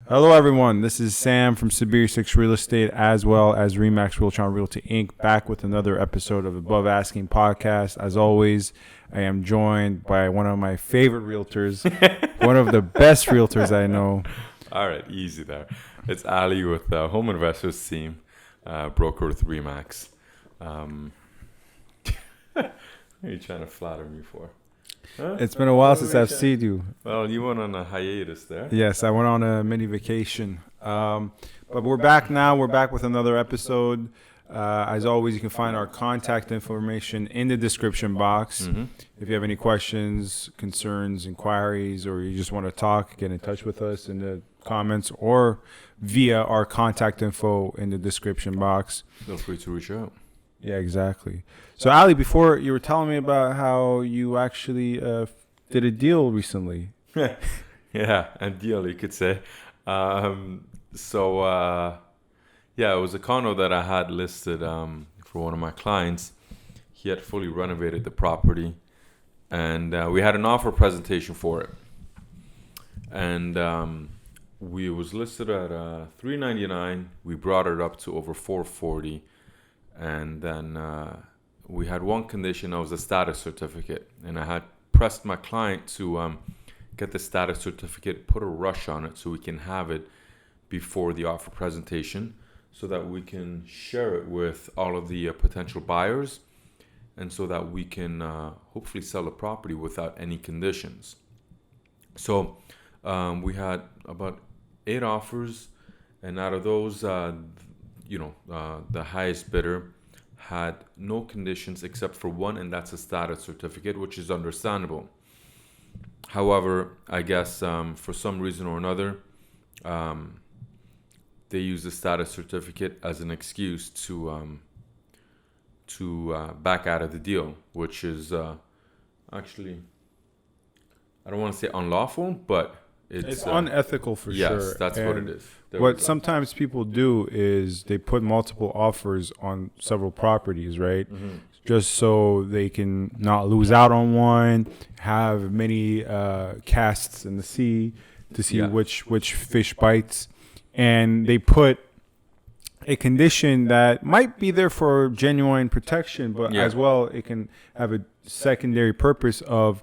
Hello, everyone. This is Sam from SaberiSixRealEstate, as well as Remax Realtron Realty Inc., back with another episode of Above Asking Podcast. As always, I am joined by one of my favorite realtors, one of the best realtors I know. All right, easy there. It's Ali with the Home Investors team, broker with Remax. What are you trying to flatter me for? Huh? It's been a while since I've seen you. Well, you went on a hiatus there. Yes, I went on a mini vacation. But we're back now. We're back with another episode. As always, you can find our contact information in the description box. Mm-hmm. If you have any questions, concerns, inquiries, or you just want to talk, get in touch with us in the comments or via our contact info in the description box. Feel free to reach out. Yeah, exactly. So, Ali, before you were telling me about how you actually did a deal recently. Yeah, and deal, you could say. Yeah, it was a condo that I had listed for one of my clients. He had fully renovated the property, and we had an offer presentation for it. And we was listed at $399. We brought it up to over $440, and then we had one condition. That was a status certificate, and I had pressed my client to get the status certificate, put a rush on it so we can have it before the offer presentation, so that we can share it with all of the potential buyers, and so that we can hopefully sell the property without any conditions. So we had about 8 offers, and out of those, the highest bidder had no conditions except for one, and that's a status certificate, which is understandable. However, I guess for some reason or another, they use the status certificate as an excuse to back out of the deal, which is actually, I don't want to say unlawful, but it's unethical for sure. Yes, that's what it is. What sometimes people do is they put multiple offers on several properties, right? Mm-hmm. Just so they can not lose out on one, have many casts in the sea to see which fish bites. And they put a condition that might be there for genuine protection, but as well, it can have a secondary purpose of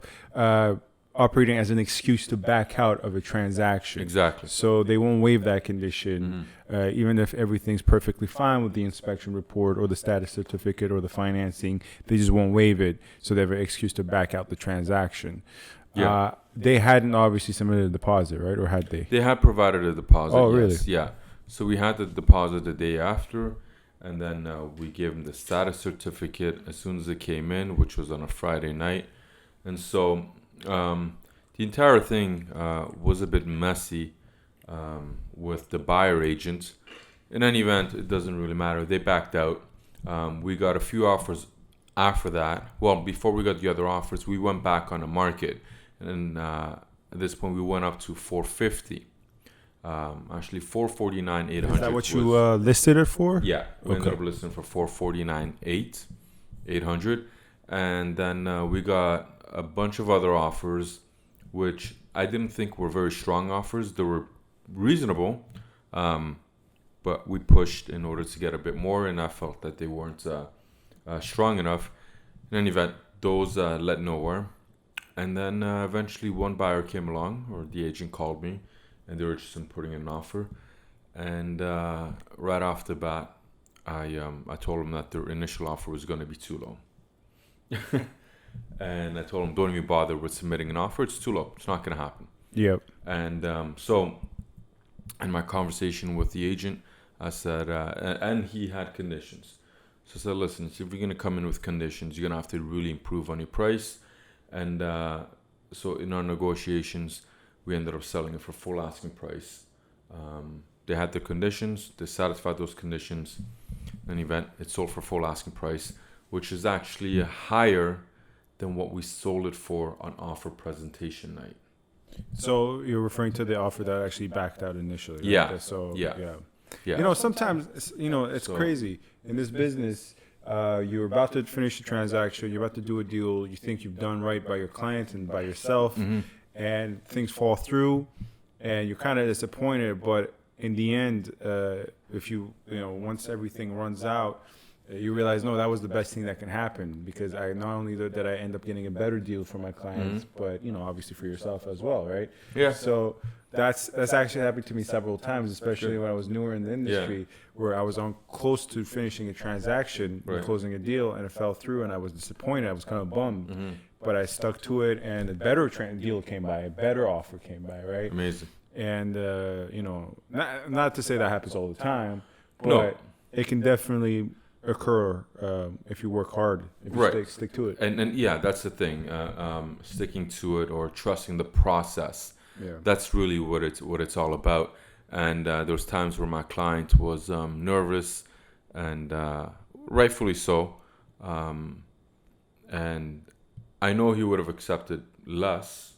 operating as an excuse to back out of a transaction. Exactly. So they won't waive that condition, even if everything's perfectly fine with the inspection report or the status certificate or the financing. They just won't waive it, so they have an excuse to back out the transaction. Yeah. They hadn't obviously submitted a deposit, right? Or had they? They had provided a deposit. Oh, yes. really? Yeah. So we had the deposit the day after, and then we gave them the status certificate as soon as it came in, which was on a Friday night. And so the entire thing was a bit messy with the buyer agent. In any event, it doesn't really matter. They backed out. We got a few offers after that. Well, before we got the other offers, we went back on the market. And at this point, we went up to $450. Actually, $449,800. Is that what you listed it for? Yeah, we ended up listing for $449,800, and then we got a bunch of other offers, which I didn't think were very strong offers. They were reasonable, but we pushed in order to get a bit more, and I felt that they weren't strong enough. In any event, those led nowhere. And then eventually one buyer came along, or the agent called me, and they were interested in putting in an offer. And right off the bat, I told them that their initial offer was going to be too low. And I told them, don't even bother with submitting an offer. It's too low. It's not going to happen. Yep. And so in my conversation with the agent, I said, and he had conditions. So I said, listen, if you're going to come in with conditions, you're going to have to really improve on your price. And so in our negotiations, we ended up selling it for full asking price. They had the conditions. They satisfied those conditions. In any event, it sold for full asking price, which is actually higher than what we sold it for on offer presentation night. So you're referring to the offer that actually backed out initially, right? Yeah. So, Yeah. Sometimes, it's crazy. In this business, you're about to finish the transaction, you're about to do a deal, you think you've done right by your client and by yourself, and things fall through, and you're kind of disappointed. But in the end, if you know, once everything runs out, you realize, no, that was the best thing that can happen, because I not only did I end up getting a better deal for my clients, but, you know, obviously for yourself as well, right? Yeah. So that's actually happened to me several times, especially when I was newer in the industry, where I was on close to finishing a transaction, closing a deal, and it fell through, and I was disappointed. I was kind of bummed, but I stuck to it, and a better deal came by, a better offer came by, right? Amazing. And you know, not to say that happens all the time, but it can definitely occur if you work hard, if you stick to it. And yeah, that's the thing, sticking to it or trusting the process. That's really what it's all about. And there's times where my client was nervous, and rightfully so, and I know he would have accepted less,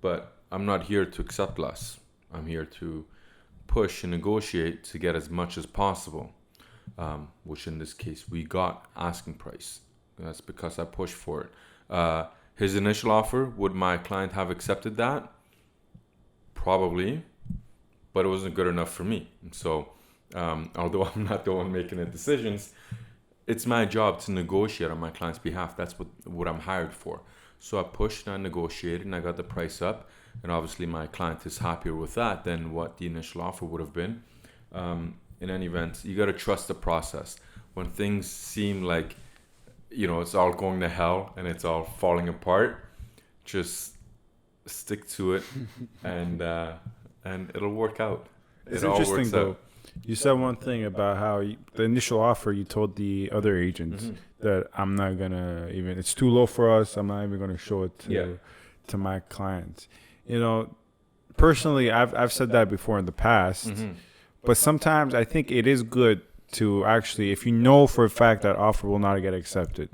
but I'm not here to accept less. I'm here to push and negotiate to get as much as possible. Which in this case we got asking price. That's because I pushed for it. His initial offer, would my client have accepted that? Probably, but it wasn't good enough for me. And so, although I'm not the one making the decisions, it's my job to negotiate on my client's behalf. That's what I'm hired for. So I pushed and I negotiated, and I got the price up. And obviously my client is happier with that than what the initial offer would have been. In any event, you got to trust the process. When things seem like, you know, it's all going to hell and it's all falling apart, just stick to it, and it'll work out. It's interesting though. You said one thing about how the initial offer, you told the other agents that I'm not gonna even. It's too low for us. I'm not even gonna show it to my clients. You know, personally, I've said that before in the past. But sometimes I think it is good to actually, if you know for a fact that offer will not get accepted,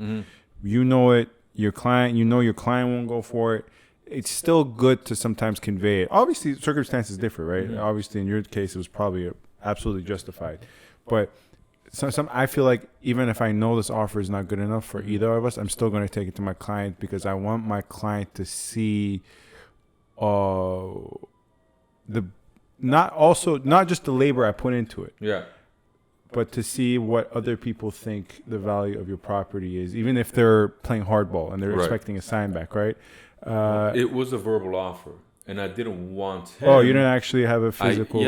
you know it, your client won't go for it. It's still good to sometimes convey it. Obviously, circumstances differ, right? Obviously, in your case, it was probably absolutely justified. But I feel like even if I know this offer is not good enough for either of us, I'm still going to take it to my client, because I want my client to see not just the labor I put into it, but to see what other people think the value of your property is, even if they're playing hardball and they're expecting a sign back, right? It was a verbal offer, and I didn't want him. Oh, you didn't actually have a physical?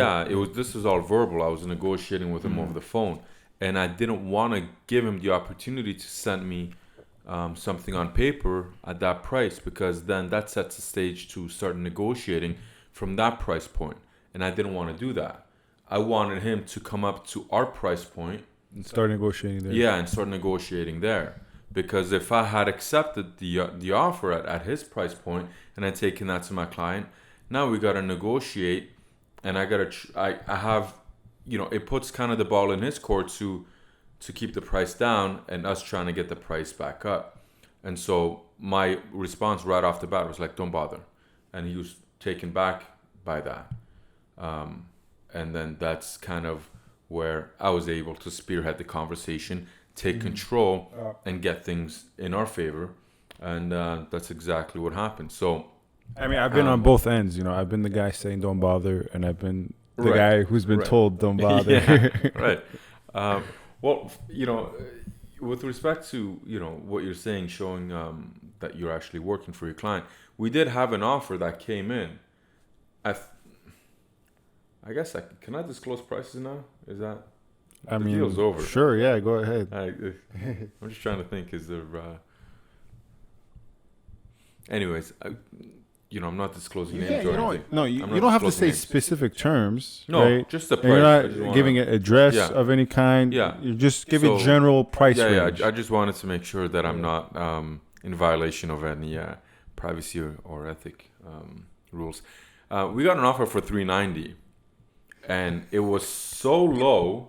This was all verbal. I was negotiating with him over the phone, and I didn't want to give him the opportunity to send me something on paper at that price, because then that sets the stage to start negotiating from that price point. And I didn't want to do that. I wanted him to come up to our price point and start negotiating there. Yeah, and start negotiating there. Because if I had accepted the offer at his price point and I'd taken that to my client, now we got to negotiate, and I have, you know, it puts kind of the ball in his court to keep the price down and us trying to get the price back up. And so my response right off the bat was like, don't bother. And he was taken back by that. And then that's kind of where I was able to spearhead the conversation, take control, and get things in our favor. And that's exactly what happened. So, I mean, I've been on both ends. You know, I've been the guy saying don't bother, and I've been the guy who's been told don't bother. Right. Well, you know, with respect to, you know, what you're saying, showing that you're actually working for your client, we did have an offer that came in. I guess can I disclose prices now? Is that the deal's over? Sure, yeah, go ahead. I'm just trying to think. Is there? Anyways, you know, I'm not disclosing names or anything. No, you don't have to say specific terms. No, right? just the price. And you're not giving an address of any kind. Yeah, you just give a general price range. Yeah, I just wanted to make sure that I'm not in violation of any privacy or ethic rules. We got an offer for $390. And it was so low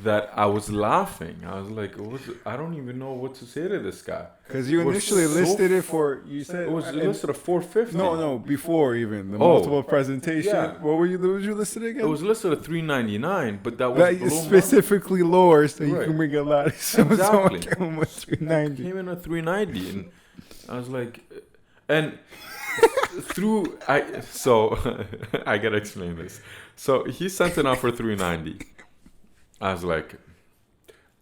that I was laughing. I was like, I don't even know what to say to this guy. Because you initially listed it for, you said it was listed at $450. No, before even the multiple presentation. Yeah. What was you listed again? It was listed at $399, but that was specifically lower, so you can make a lot. So exactly. Came in with $390. Came in at $390, and I was like, and I gotta explain this. So he sent an offer 390. I was like,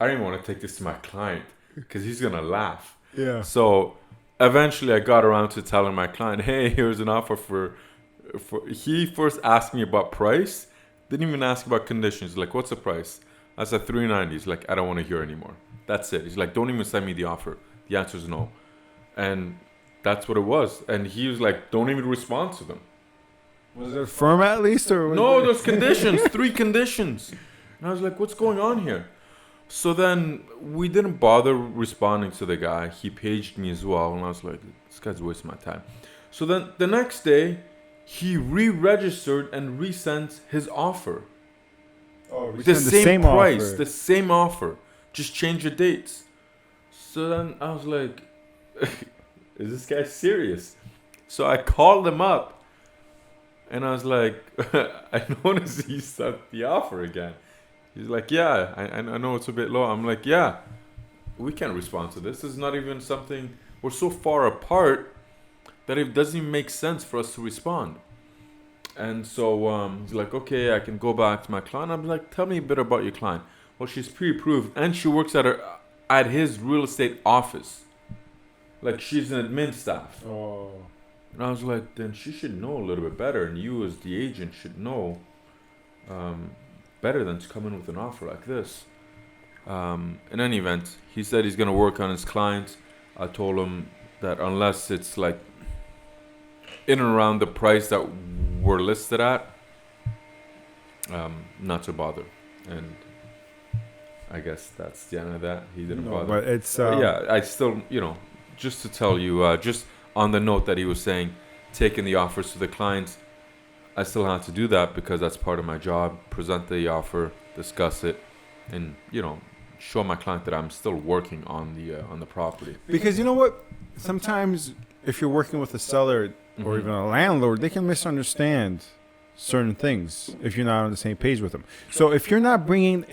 I don't even want to take this to my client because he's gonna laugh. Yeah. So eventually, I got around to telling my client, "Hey, here's an offer for." He first asked me about price, didn't even ask about conditions. Like, what's the price? I said 390. He's like, I don't want to hear anymore. That's it. He's like, don't even send me the offer. The answer is no, and that's what it was. And he was like, don't even respond to them. Was it firm at least, or no? There's conditions, 3 conditions. And I was like, what's going on here? So then we didn't bother responding to the guy. He paged me as well, and I was like, this guy's wasting my time. So then the next day, he re-registered and resent his offer. Oh, the same price, offer. the same offer. Just change the dates. So then I was like, is this guy serious? So I called him up, and I was like, I noticed he sent the offer again. He's like, yeah, I know it's a bit low. I'm like, yeah, we can't respond to this. This is not even something, we're so far apart that it doesn't even make sense for us to respond. And so he's like, okay, I can go back to my client. I'm like, tell me a bit about your client. Well, she's pre-approved, and she works at his real estate office. Like, she's an admin staff. Oh. And I was like, then she should know a little bit better, and you as the agent should know better than to come in with an offer like this. In any event, he said he's going to work on his client. I told him that unless it's like in and around the price that we're listed at, not to bother. And I guess that's the end of that. He didn't bother. But it's yeah, I still, just to tell you, just on the note that he was saying, taking the offers to the clients, I still have to do that because that's part of my job. Present the offer, discuss it, and show my client that I'm still working on the property. Because you know what? Sometimes if you're working with a seller or even a landlord, they can misunderstand certain things if you're not on the same page with them. So if you're not bringing,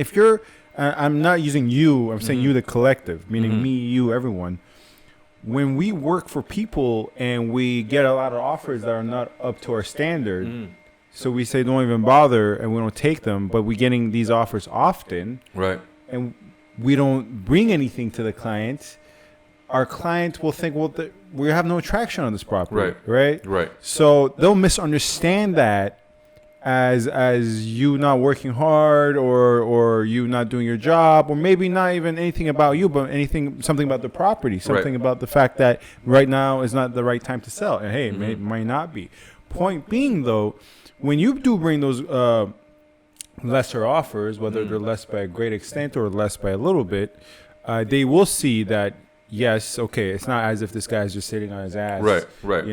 I'm not using you, I'm saying you, the collective, meaning me, you, everyone. When we work for people and we get a lot of offers that are not up to our standard, so we say don't even bother and we don't take them, but we're getting these offers often, right? And we don't bring anything to the client, our client will think, well, we have no traction on this property, right? So they'll misunderstand that as you not working hard or you not doing your job, or maybe not even anything about you, but something about the property, something about the fact that right now is not the right time to sell. And hey, it might not be. Point being, though, when you do bring those lesser offers, whether they're less by a great extent or less by a little bit, they will see that, yes, okay, it's not as if this guy's just sitting on his ass. Right.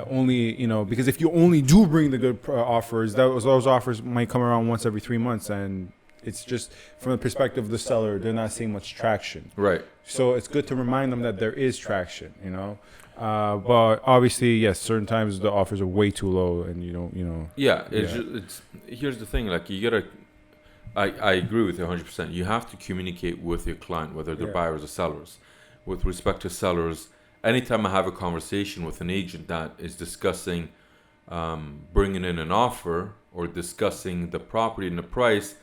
Only, because if you only do bring the good offers, those offers might come around once every 3 months, and it's just from the perspective of the seller, they're not seeing much traction. Right. So it's good to remind them that there is traction, but obviously, yes, certain times the offers are way too low, and Yeah, it's here's the thing, like, you gotta. I agree with you 100%. You have to communicate with your client, whether they're buyers or sellers. With respect to sellers, anytime I have a conversation with an agent that is discussing bringing in an offer or discussing the property and the price,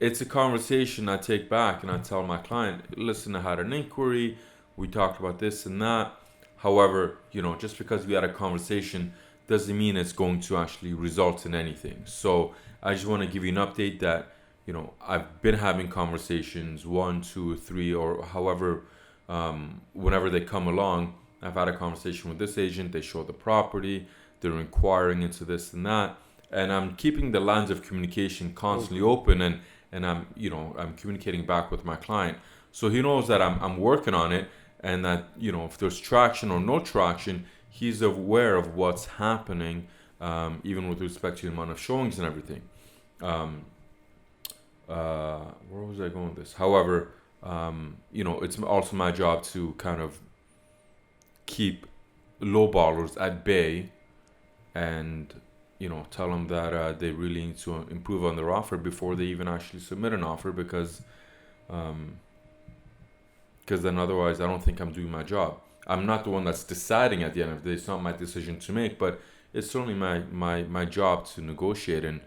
it's a conversation I take back and I tell my client, listen, I had an inquiry, we talked about this and that. However, just because we had a conversation doesn't mean it's going to actually result in anything. So I just want to give you an update that, I've been having conversations, 1, 2, 3, or however, whenever they come along. I've had a conversation with this agent, they show the property, they're inquiring into this and that, and I'm keeping the lines of communication constantly open, and I'm communicating back with my client. So he knows that I'm working on it, and that, if there's traction or no traction, he's aware of what's happening, even with respect to the amount of showings and everything. Where was I going with this? However, it's also my job to kind of keep lowballers at bay and tell them that they really need to improve on their offer before they even actually submit an offer, because then otherwise I don't think I'm doing my job. I'm not the one that's deciding at the end of the day. It's not my decision to make, but it's certainly my job to negotiate and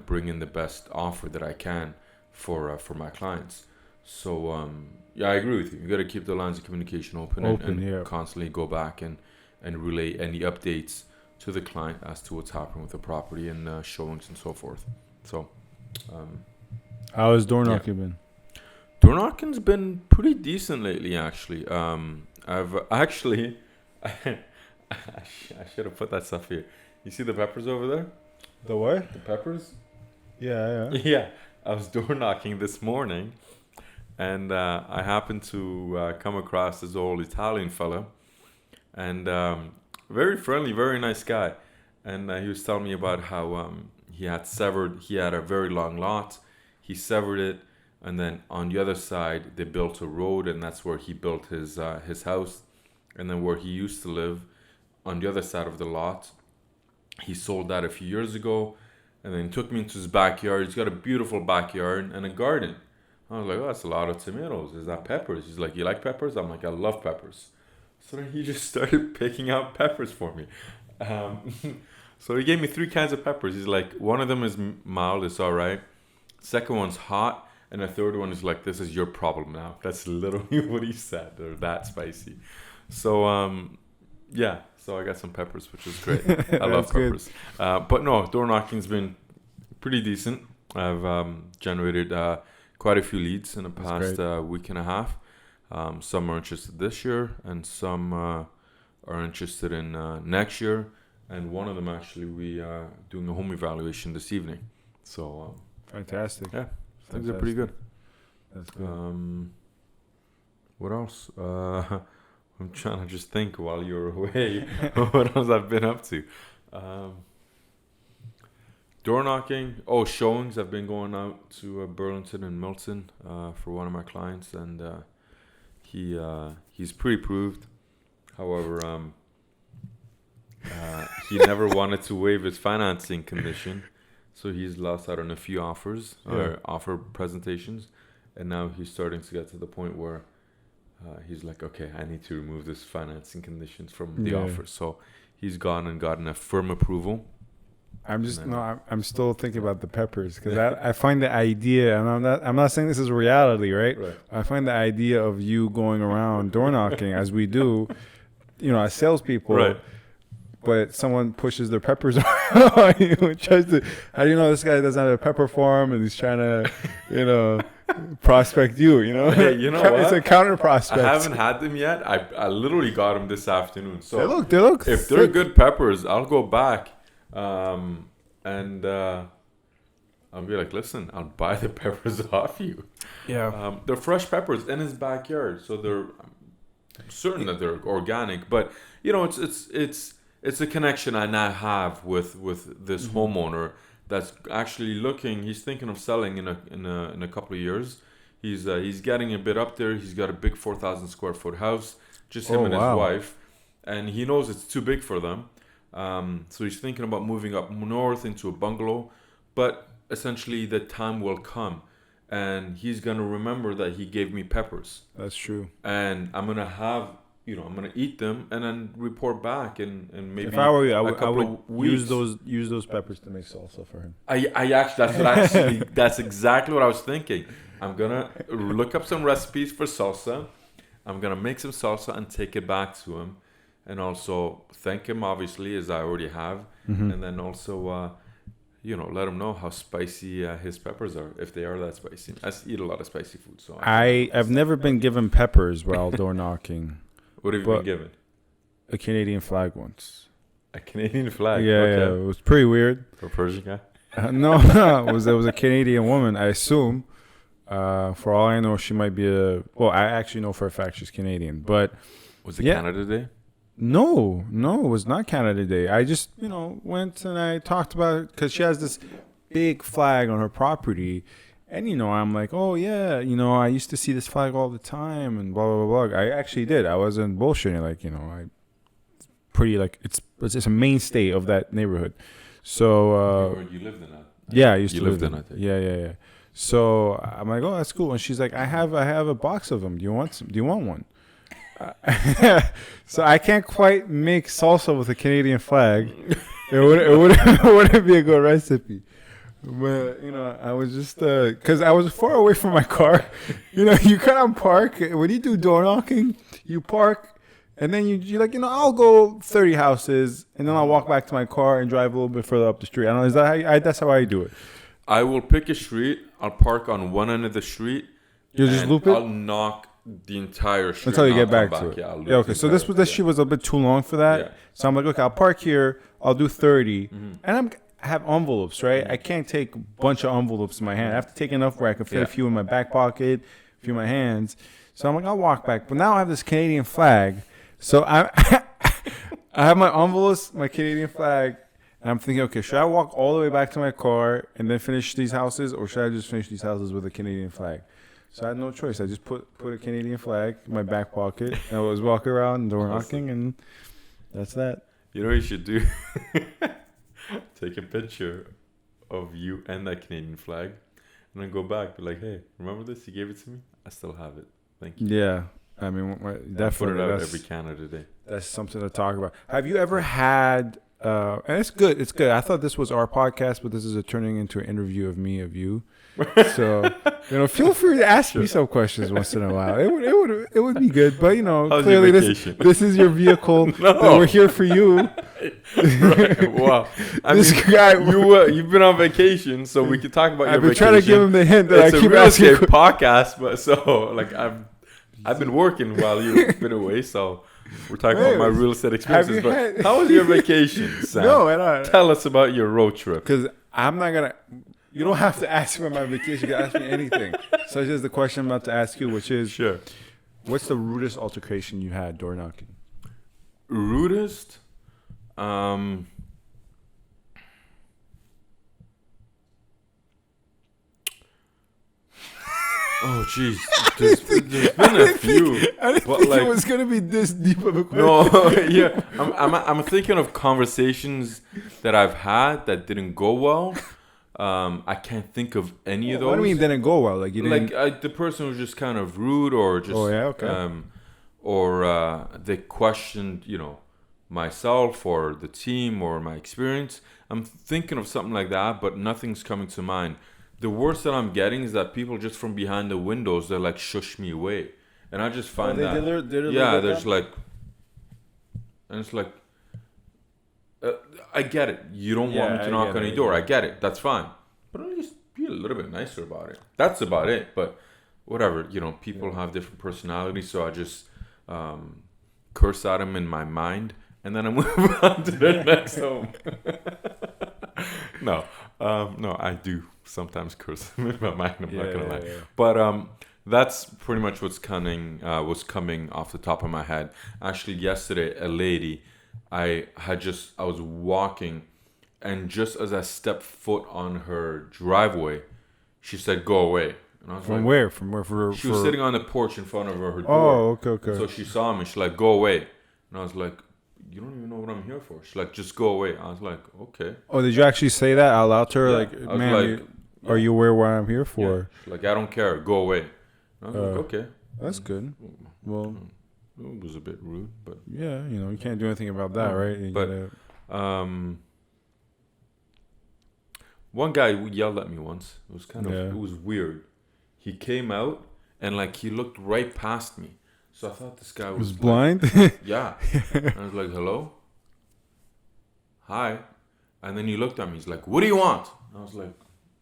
bring in the best offer that I can for my clients. So I agree with you. You got to keep the lines of communication open and constantly go back and relay any updates to the client as to what's happening with the property and showings and so forth. So, how has door knocking been? Door knocking's been pretty decent lately, actually. I've actually, I should have put that stuff here. You see the peppers over there? The what? The peppers? Yeah. Yeah. I was door knocking this morning, and I happened to come across this old Italian fella, and very friendly, very nice guy. And he was telling me about how he had a very long lot. He severed it, and then on the other side, they built a road, and that's where he built his house. And then where he used to live, on the other side of the lot, he sold that a few years ago, and then took me into his backyard. He's got a beautiful backyard and a garden. I was like, oh, that's a lot of tomatoes. Is that peppers? He's like, you like peppers? I'm like, I love peppers. So then he just started picking out peppers for me. So he gave me 3 kinds of peppers. He's like, one of them is mild, it's all right. Second one's hot. And the third one is like, this is your problem now. That's literally what he said. They're that spicy. So, so I got some peppers, which is great. I love peppers. But no, door knocking's been pretty decent. I've generated quite a few leads in the past week and a half. Some are interested this year, and some are interested in next year. And one of them, actually, we are doing a home evaluation this evening. So fantastic. Yeah, things are pretty good. That's good. What else? I'm trying to just think while you're away what else I've been up to. Door knocking. Oh, showings. I've been going out to Burlington and Milton for one of my clients, and he's pre-approved. However, he never wanted to waive his financing condition, so he's lost out on a few offers or offer presentations, and now he's starting to get to the point where he's like, okay, I need to remove this financing conditions from the offer. So he's gone and gotten a firm approval. I'm still thinking about the peppers, because I find the idea, and I'm not saying this is reality, right? I find the idea of you going around door knocking as we do, as salespeople. Right. But someone pushes their peppers on you and tries to, how do you know this guy doesn't have a pepper farm and he's trying to, prospect you, Hey, you know what? It's a counter prospect. I haven't had them yet. I literally got them this afternoon. So they look if they're good peppers, I'll go back and I'll be like, listen, I'll buy the peppers off you. Yeah. They're fresh peppers in his backyard, so I'm certain that they're organic. But it's a connection I now have with this homeowner that's actually looking. He's thinking of selling in a couple of years. He's getting a bit up there. He's got a big 4,000 square foot house, just him and his wife, and he knows it's too big for them. So he's thinking about moving up north into a bungalow, but essentially the time will come, and he's gonna remember that he gave me peppers. That's true. And I'm gonna have. I'm gonna eat them and then report back and maybe. If I were you, I would use those peppers to make salsa for him. That's exactly what I was thinking. I'm gonna look up some recipes for salsa. I'm gonna make some salsa and take it back to him, and also thank him, obviously, as I already have, and then also let him know how spicy his peppers are, if they are that spicy. I eat a lot of spicy food, so I've never been given peppers while door knocking. What have you been given? A Canadian flag once. A Canadian flag? Yeah, okay. It was pretty weird. For a Persian guy? No, it was a Canadian woman, I assume. For all I know, she might be I actually know for a fact she's Canadian. But was it Canada Day? No, it was not Canada Day. I just, went and I talked about it because she has this big flag on her property. And, I'm like, oh, yeah, I used to see this flag all the time and blah, blah, blah. I actually did. I wasn't bullshitting. Like, it's just a mainstay of that neighborhood. So. You lived in that? Yeah, I used to live in that. Yeah. So I'm like, oh, that's cool. And she's like, I have a box of them. Do you want one? So I can't quite make salsa with a Canadian flag. It wouldn't be a good recipe. But, I was just, because I was far away from my car. You kind of park. When you do door knocking, you park, and then you're like, I'll go 30 houses, and then I'll walk back to my car and drive a little bit further up the street. I don't know, is that that's how I do it. I will pick a street. I'll park on one end of the street. You'll just loop it? I'll knock the entire street. Until you get back to it. Yeah, okay. So this street was a bit too long for that. Yeah. So I'm like, okay, I'll park here. I'll do 30. And I have envelopes, right? I can't take a bunch of envelopes in my hand. I have to take enough where I can fit a few in my back pocket, a few in my hands. So I'm like, I'll walk back. But now I have this Canadian flag. So I have my envelopes, my Canadian flag. And I'm thinking, okay, should I walk all the way back to my car and then finish these houses? Or should I just finish these houses with a Canadian flag? So I had no choice. I just put a Canadian flag in my back pocket. And I was walking around, door knocking, and that's that. You know what you should do? Take a picture of you and that Canadian flag, and then go back. Be like, hey, remember this? You gave it to me. I still have it. Thank you. Yeah, I mean, definitely. Put it out every Canada Day. That's something to talk about. Have you ever had? And it's good. It's good. I thought this was our podcast, but this is turning into an interview of me, of you. So, feel free to ask me some questions once in a while. It would be good. But, how's clearly this is your vehicle. No. We're here for you. Right. Wow. This guy, you've been on vacation, so we can talk about your vacation. I've been trying to give him the hint that it's I keep a real asking. estate podcast, but so like I've been working while you've been away, so we're talking about my real estate experiences. But how was your vacation, Sam? No, I don't. Tell us about your road trip. Because I'm not gonna. You don't have to ask me about my vacation. You can ask me anything. Such as the question I'm about to ask you, which is, sure, what's the rudest altercation you had door knocking? Rudest? Oh, jeez. There's been a few. I didn't think it was going to be this deep of a question. No, yeah. I'm thinking of conversations that I've had that didn't go well. I can't think of any of those. What do you mean didn't go well? Like, you didn't... the person was just kind of rude or just... Oh, yeah, okay. Or they questioned, myself or the team or my experience. I'm thinking of something like that, but nothing's coming to mind. The worst that I'm getting is that people just from behind the windows, they're like, shush me away. And I just find that... there's like... And it's like... I get it. You don't want me to knock on your door. I get it. That's fine. But at least be a little bit nicer about it. That's about it. But whatever, people have different personalities, so I just curse at them in my mind, and then I move on to the next home. No, I do sometimes curse them in my mind. I'm not gonna lie. Yeah. But that's pretty much what's coming off the top of my head. Actually, yesterday, a lady, I was walking, and just as I stepped foot on her driveway, she said, "Go away." And I was From where? She was sitting on the porch in front of her door. Oh, okay. So she saw me. She's like, "Go away." And I was like, "You don't even know what I'm here for." She's like, "Just go away." I was like, "Okay." Oh, did you actually say that out loud to her? Yeah. Like, man, are you aware what I'm here for? Yeah. She's like, "I don't care. Go away." And I was like, "Okay." That's good. Well, it was a bit rude, but yeah, you can't do anything about that, right? One guy yelled at me once. It was it was weird. He came out and he looked right past me. So I thought this guy was blind. Yeah. And I was like, "Hello? Hi." And then he looked at me. He's like, "What do you want?" And I was like,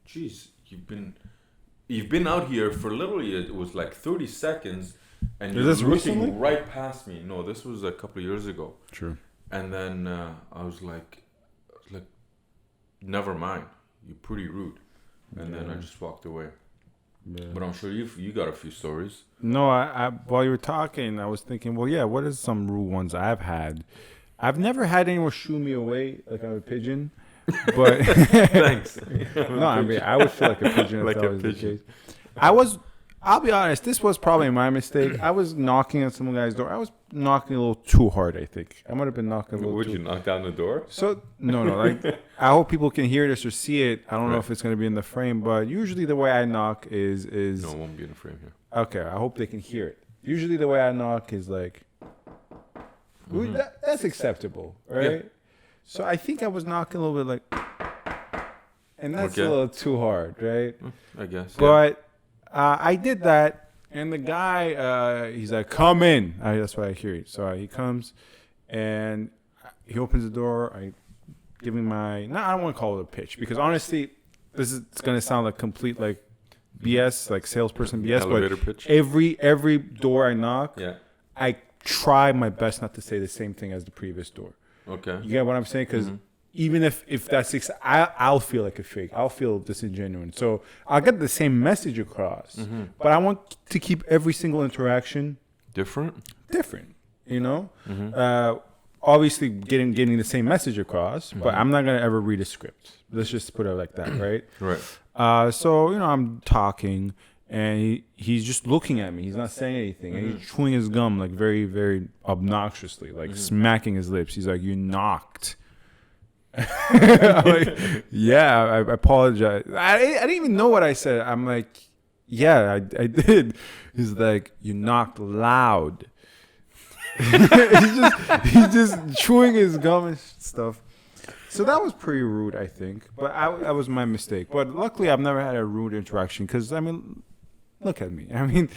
"Geez, you've been out here for literally, it was like 30 seconds. And you're looking right past me." No, this was a couple of years ago. True. And then I was like, "Never mind. You're pretty rude." And then I just walked away. Yeah. But I'm sure you got a few stories. No, I while you were talking, I was thinking, well, yeah, what is some rude ones I've had? I've never had anyone shoo me away like I'm a pigeon. But thanks. No, I mean, I would feel like a pigeon if that was the case. I'll be honest, this was probably my mistake. I was knocking on some guy's door. I was knocking a little too hard, I think. I might have been knocking a little Would you knock down the door? So, no. I hope people can hear this or see it. I don't know if it's going to be in the frame, but usually the way I knock is... No, it won't be in the frame here. Okay, I hope they can hear it. Usually the way I knock is like, That's acceptable, right? Yeah. So I think I was knocking a little bit like, and that's a little too hard, right? I guess. But I did that, and the guy, he's like, "Come in." That's what I hear it. So he comes, and he opens the door. I give him I don't want to call it a pitch because honestly, it's gonna sound like complete like BS, like salesperson BS. Elevator but pitch. Every door I knock, yeah, I try my best not to say the same thing as the previous door. Okay. You get what I'm saying? Because even if that's I'll feel like a fake. I'll feel disingenuine. So I'll get the same message across, but I want to keep every single interaction different. You know, obviously getting the same message across, but I'm not gonna ever read a script. Let's just put it like that, right? Right. So I'm talking. And he's just looking at me. He's not saying anything. And he's chewing his gum like very, very obnoxiously, like smacking his lips. He's like, "You knocked." I'm like, "Yeah, I apologize." I didn't even know what I said. I'm like, "Yeah, I did." He's like, "You knocked loud." he's just chewing his gum and stuff. So that was pretty rude, I think. But that was my mistake. But luckily, I've never had a rude interaction because, I mean, look at me. I mean,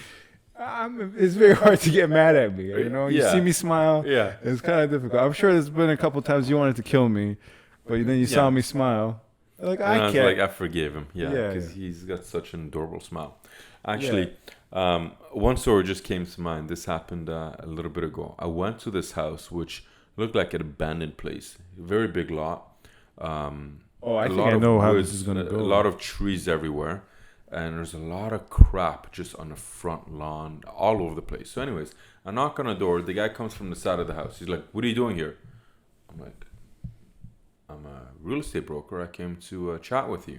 it's very hard to get mad at me. You know, you see me smile. Yeah, it's kind of difficult. I'm sure there's been a couple times you wanted to kill me, but then you saw me smile. Like I can't. Like I forgave him. Yeah, because he's got such an adorable smile. Actually, one story just came to mind. This happened a little bit ago. I went to this house which looked like an abandoned place. A very big lot. I think I know how this is gonna go. A lot of trees everywhere. And there's a lot of crap just on the front lawn, all over the place. So anyways, I knock on the door. The guy comes from the side of the house. He's like, "What are you doing here?" I'm like, "I'm a real estate broker. I came to chat with you."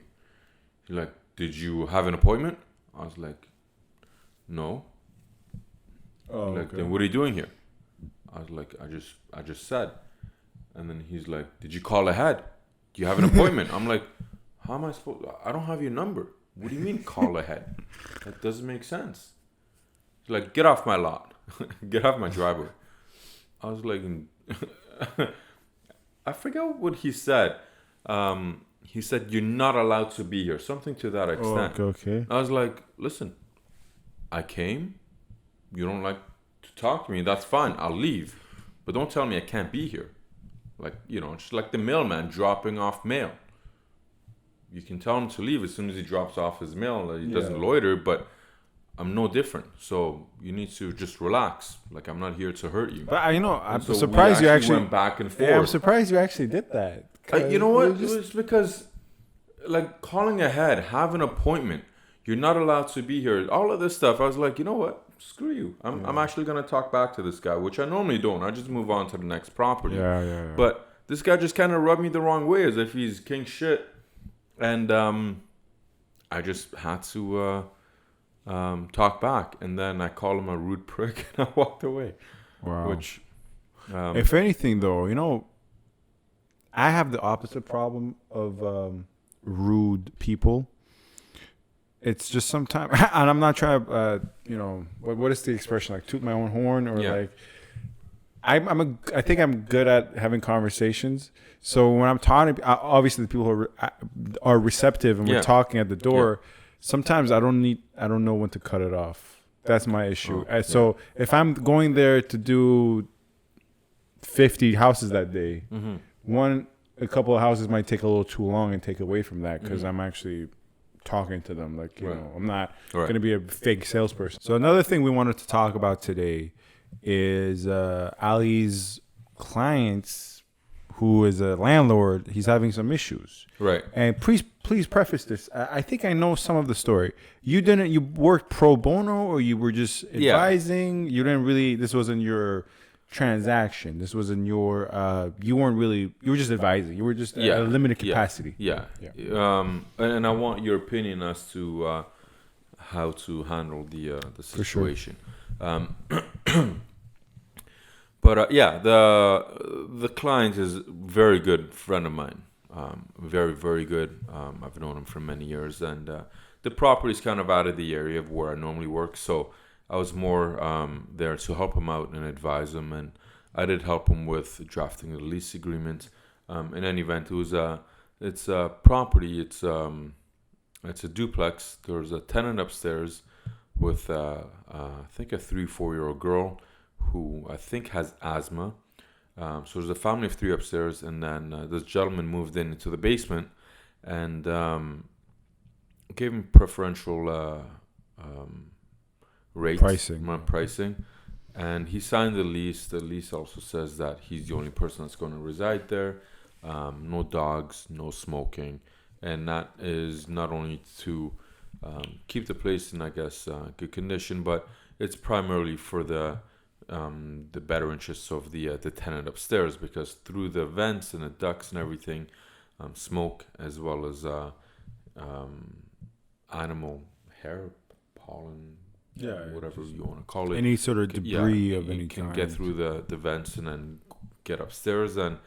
He's like, "Did you have an appointment?" I was like, "No." Then what are you doing here? I was like, I just said. And then he's like, "Did you call ahead? Do you have an appointment?" I'm like, "How am I supposed I don't have your number. What do you mean call ahead? That doesn't make sense." He's like, "Get off my lot." Get off my driveway. I was like, I forget what he said. He said, "You're not allowed to be here." Something to that extent. Okay. I was like, "Listen, I came. You don't like to talk to me. That's fine. I'll leave. But don't tell me I can't be here. Like, just like the mailman dropping off mail. You can tell him to leave as soon as he drops off his mail. He doesn't loiter, but I'm no different. So you need to just relax. Like, I'm not here to hurt you." But I'm surprised you actually went back and forth. Yeah, I'm surprised you actually did that. You know what? It was because, like, calling ahead, have an appointment. You're not allowed to be here. All of this stuff. I was like, you know what? Screw you. I'm actually gonna talk back to this guy, which I normally don't. I just move on to the next property. Yeah. But this guy just kind of rubbed me the wrong way, as if he's king shit. And I just had to talk back, and then I called him a rude prick, and I walked away. Wow. Which, if anything, though, I have the opposite problem of rude people. It's just sometimes, and I'm not trying to, what is the expression, like toot my own horn, or like, I think I'm good at having conversations. So when I'm talking, obviously the people who are receptive and we're talking at the door, sometimes I don't know when to cut it off. That's my issue. So if I'm going there to do 50 houses that day, a couple of houses might take a little too long and take away from that because I'm actually talking to them. Like, I'm not going to be a fake salesperson. So another thing we wanted to talk about today is Ali's clients, who is a landlord. He's having some issues. Right. And please preface this. I think I know some of the story. You worked pro bono, or you were just advising? You didn't really, this wasn't your transaction. This wasn't your, you were just advising. You were just at a limited capacity. Yeah. And I want your opinion as to how to handle the situation. For sure. But the client is a very good friend of mine. Very, very good. I've known him for many years, and the property is kind of out of the area of where I normally work. So I was more there to help him out and advise him. And I did help him with drafting the lease agreement. In any event, it's a property. It's a duplex. There's a tenant upstairs with I think a 3-4-year-old girl who I think has asthma. So there's a family of 3 upstairs, and then this gentleman moved into the basement and gave him preferential rates, pricing, and he signed the lease. The lease also says that he's the only person that's going to reside there. No dogs, no smoking, and that is not only to keep the place in, I guess, good condition, but it's primarily for the better interests of the tenant upstairs, because through the vents and the ducts and everything, smoke as well as animal hair, pollen, whatever you want to call it, any sort of debris of any can kind get through the vents and then get upstairs, and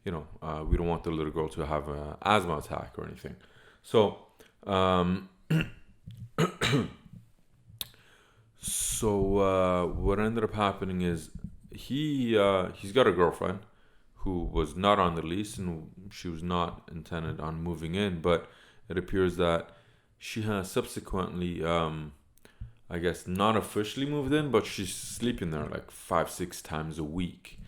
we don't want the little girl to have an asthma attack or anything. So what ended up happening is he's got a girlfriend who was not on the lease, and she was not intended on moving in, but it appears that she has subsequently I guess not officially moved in, but she's sleeping there like 5-6 times a week,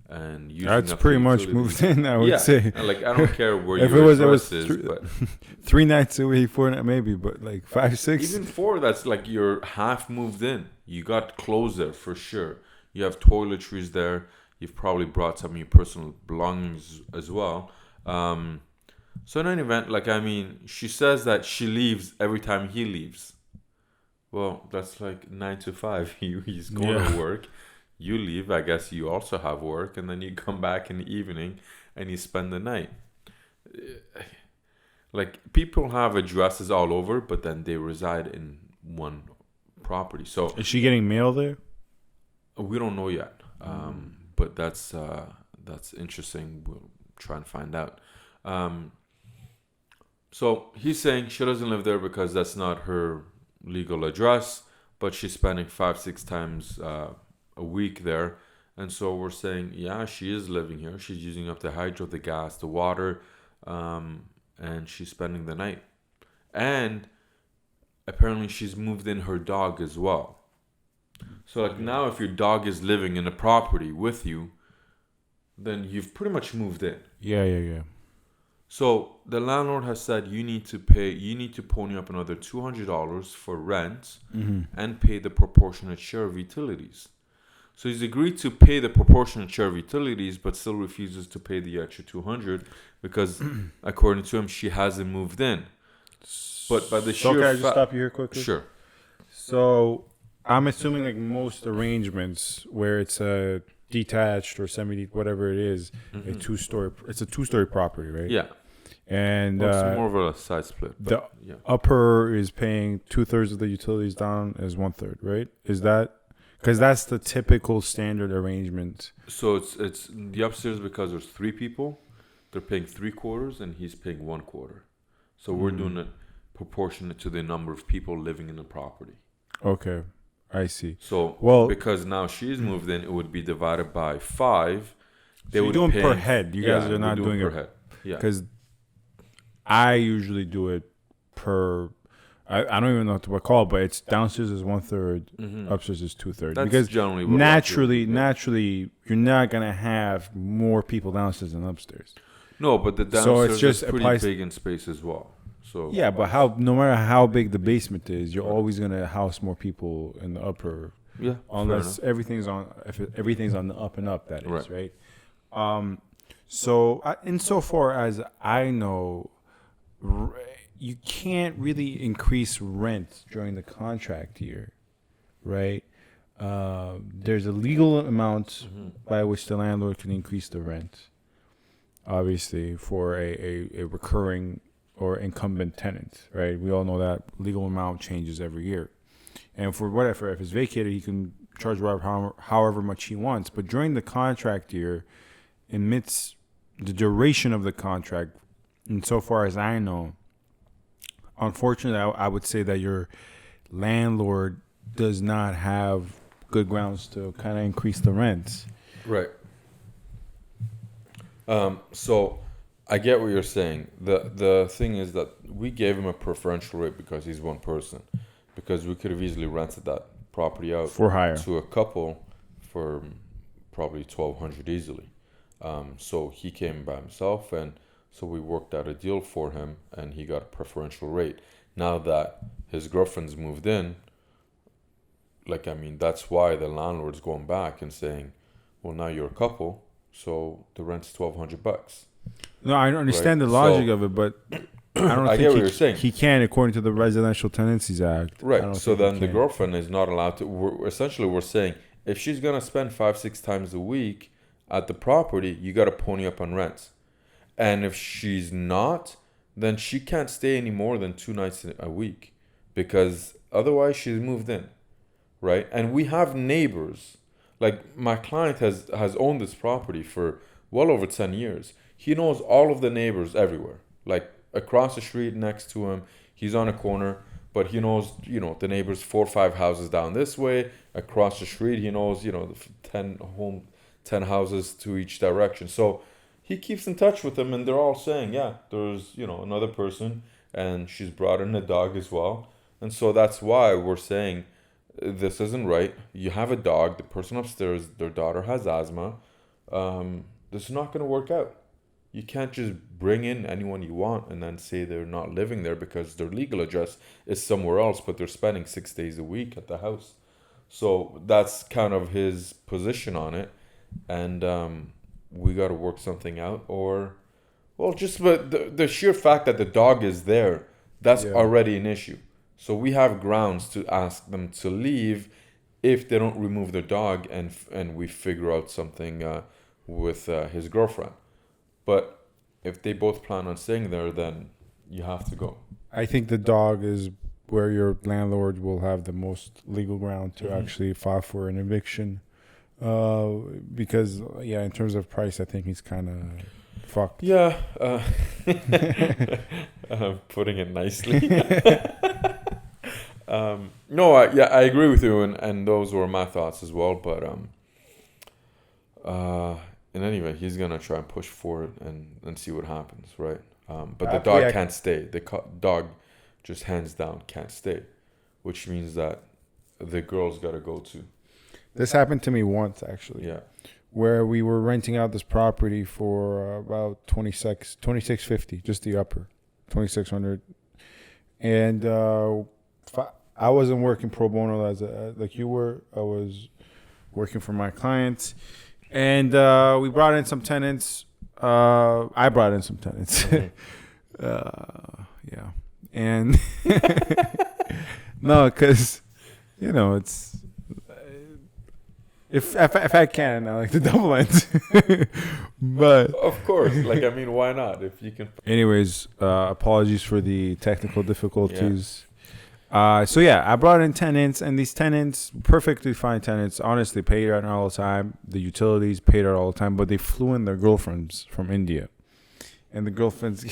and that's pretty much moved in, I would say. Like, I don't care where if your it was is, but 3 nights a week, 4 nights maybe, but like 5-6, even 4, that's like you're half moved in. You got clothes there for sure. You have toiletries there. You've probably brought some of your personal belongings as well. So in any event, like, I mean, she says that she leaves every time he leaves. Well, that's like 9 to 5. He's going to work. You leave. I guess you also have work, and then you come back in the evening and you spend the night. Like, people have addresses all over, but then they reside in one property. So is she getting mail there? We don't know yet. But that's interesting. We'll try and find out. So he's saying she doesn't live there because that's not her legal address, but she's spending 5-6 times a week there. And so we're saying, yeah, she is living here. She's using up the hydro, the gas, the water, and she's spending the night. And apparently she's moved in her dog as well. So like, now if your dog is living in a property with you, then you've pretty much moved in. Yeah. So the landlord has said you need to pony up another $200 for rent and pay the proportionate share of utilities. So he's agreed to pay the proportionate share of utilities, but still refuses to pay the extra $200 because, according to him, she hasn't moved in. But by the sheer can I just stop you here quickly? Sure. So I'm assuming like most arrangements where it's a detached or semi, whatever it is, a two-story. It's a two-story property, right? Yeah. And it's more of a side split. The upper is paying 2/3 of the utilities down as 1/3, right? Is that because that's the typical standard arrangement? So it's the upstairs, because there's 3 people, they're paying 3/4 and he's paying 1/4. So we're doing it proportionate to the number of people living in the property. Okay, I see. So because now she's moved in, it would be divided by 5. They would do it per head. You guys are not doing it per head. Yeah. Because I usually do it per. I don't even know what to call it, but it's downstairs is 1/3, upstairs is 2/3. That's because generally what naturally, you're not gonna have more people downstairs than upstairs. No, but the downstairs is pretty big in space as well. So yeah, but no matter how big the basement is, you're always gonna house more people in the upper. Yeah, unless everything's on the up and up, that is right. So insofar as I know, you can't really increase rent during the contract year, right? There's a legal amount by which the landlord can increase the rent, obviously, for a recurring or incumbent tenant, right? We all know that legal amount changes every year. And for whatever, if it's vacated, he can charge however much he wants. But during the contract year, amidst the duration of the contract, insofar as I know, unfortunately, I would say that your landlord does not have good grounds to kind of increase the rents. Right. So I get what you're saying. The thing is that we gave him a preferential rate because he's one person. Because we could have easily rented that property out For hire. to a couple for probably $1,200 easily. So he came by himself, and so we worked out a deal for him, and he got a preferential rate. Now that his girlfriend's moved in, that's why the landlord's going back and saying, well, now you're a couple, so the rent's $1,200. No, I understand the logic of it, but I don't I get what you're saying. He can, according to the Residential Tenancies Act. Right. So then the girlfriend is not allowed to. We're saying if she's gonna spend 5-6 times a week at the property, you got to pony up on rents. And if she's not, then she can't stay any more than 2 nights a week, because otherwise she's moved in, right? And we have neighbors. Like, my client has owned this property for well over 10 years. He knows all of the neighbors everywhere. Like, across the street next to him, he's on a corner, but he knows, the neighbors 4 or 5 houses down this way. Across the street, he knows, the 10 houses to each direction. So he keeps in touch with them, and they're all saying, yeah, there's, another person, and she's brought in a dog as well. And so that's why we're saying this isn't right. You have a dog, the person upstairs, their daughter has asthma. This is not going to work out. You can't just bring in anyone you want and then say they're not living there because their legal address is somewhere else, but they're spending 6 days a week at the house. So that's kind of his position on it. And we got to work something out, but the sheer fact that the dog is there, that's already an issue. So we have grounds to ask them to leave if they don't remove their dog, and we figure out something with his girlfriend. But if they both plan on staying there, then you have to go. I think the dog is where your landlord will have the most legal ground to actually file for an eviction. Because, in terms of price, I think he's kind of fucked. Yeah. Putting it nicely. I agree with you, and those were my thoughts as well. But in any event, he's gonna try and push for it and see what happens, right? But the dog can't stay. The dog just hands down can't stay, which means that the girl's got to go too. This happened to me once, actually. Yeah. Where we were renting out this property for about $26.50, just the upper, $2,600, and I wasn't working pro bono like you were. I was working for my clients, and we brought in some tenants. I brought in some tenants. And no, because it's. If I can, I like the double ends. But of course, why not? If you can. Anyways, apologies for the technical difficulties. Yeah. I brought in tenants, and these tenants, perfectly fine tenants, honestly paid out all the time. The utilities paid out all the time, but they flew in their girlfriends from India, and the girlfriends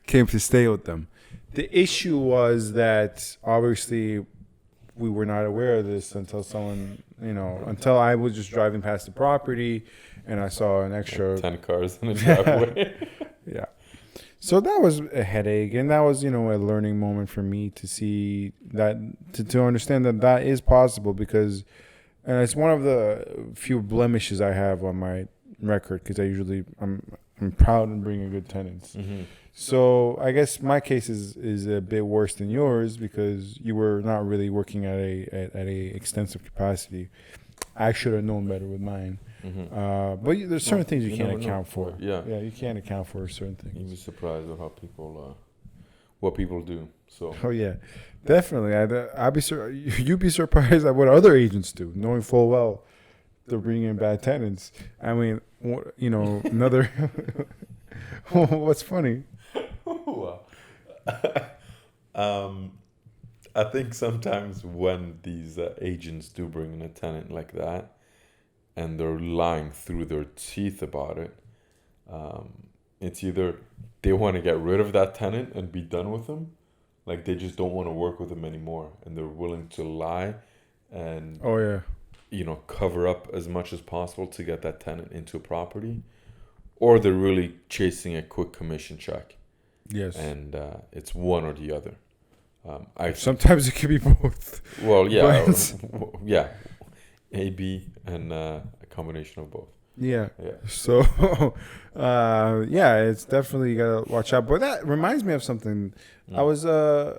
came to stay with them. The issue was that obviously we were not aware of this until until I was just driving past the property and I saw an extra 10 cars in the driveway. Yeah. So that was a headache, and that was, a learning moment for me to see that, to understand that is possible, because, and it's one of the few blemishes I have on my record, because I'm proud in bringing good tenants. Mm-hmm. So I guess my case is a bit worse than yours, because you were not really working at a extensive capacity. I should have known better with mine. Mm-hmm. But there's certain things you can't account for. Yeah, you can't account for certain things. You'd be surprised at how what people do. So. Oh yeah, definitely. You'd be surprised at what other agents do, knowing full well they're bringing in bad tenants. I mean, another. What's funny? I think sometimes when these agents do bring in a tenant like that, and they're lying through their teeth about it, it's either they want to get rid of that tenant and be done with him, like they just don't want to work with him anymore, and they're willing to lie and cover up as much as possible to get that tenant into a property, or they're really chasing a quick commission check. Yes. And it's one or the other. Sometimes it could be both. Well, yeah, But- yeah, A, B, and a combination of both. Yeah. Yeah. So, it's definitely, you gotta watch out. But that reminds me of something. I was. Do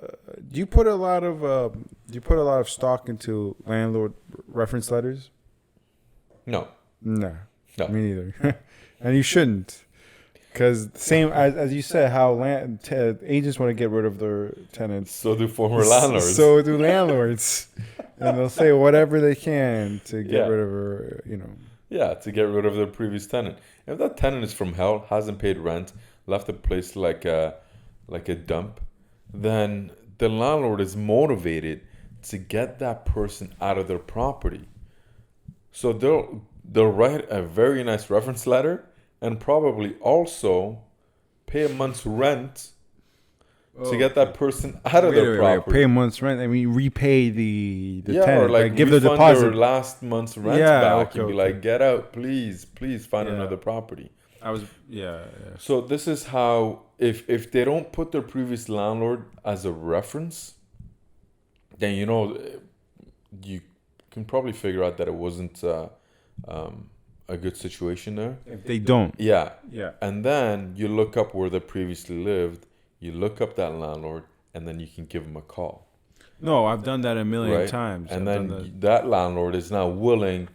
you put a lot of stock into landlord reference letters? No. No. No. Me neither. And you shouldn't, because same as you said, how agents want to get rid of their tenants. So do former landlords. So do landlords, and they'll say whatever they can to get Yeah. rid of her. Yeah, to get rid of their previous tenant. If that tenant is from hell, hasn't paid rent, left the place like a dump, then the landlord is motivated to get that person out of their property. So they'll write a very nice reference letter and probably also pay a month's rent to get that person out of their property. Pay a month's rent. I mean, repay the Yeah, tenant. or like give the refund deposit. their last month's rent Yeah, back okay, and be okay. like, get out, please find Yeah. another property. Yeah. So this is how, if they don't put their previous landlord as a reference, then you can probably figure out that it wasn't a good situation there. If they don't. Yeah. Yeah. And then you look up where they previously lived, you look up that landlord, and then you can give them a call. No, I've done that a million Right? times. And I've then done that. that landlord is now willing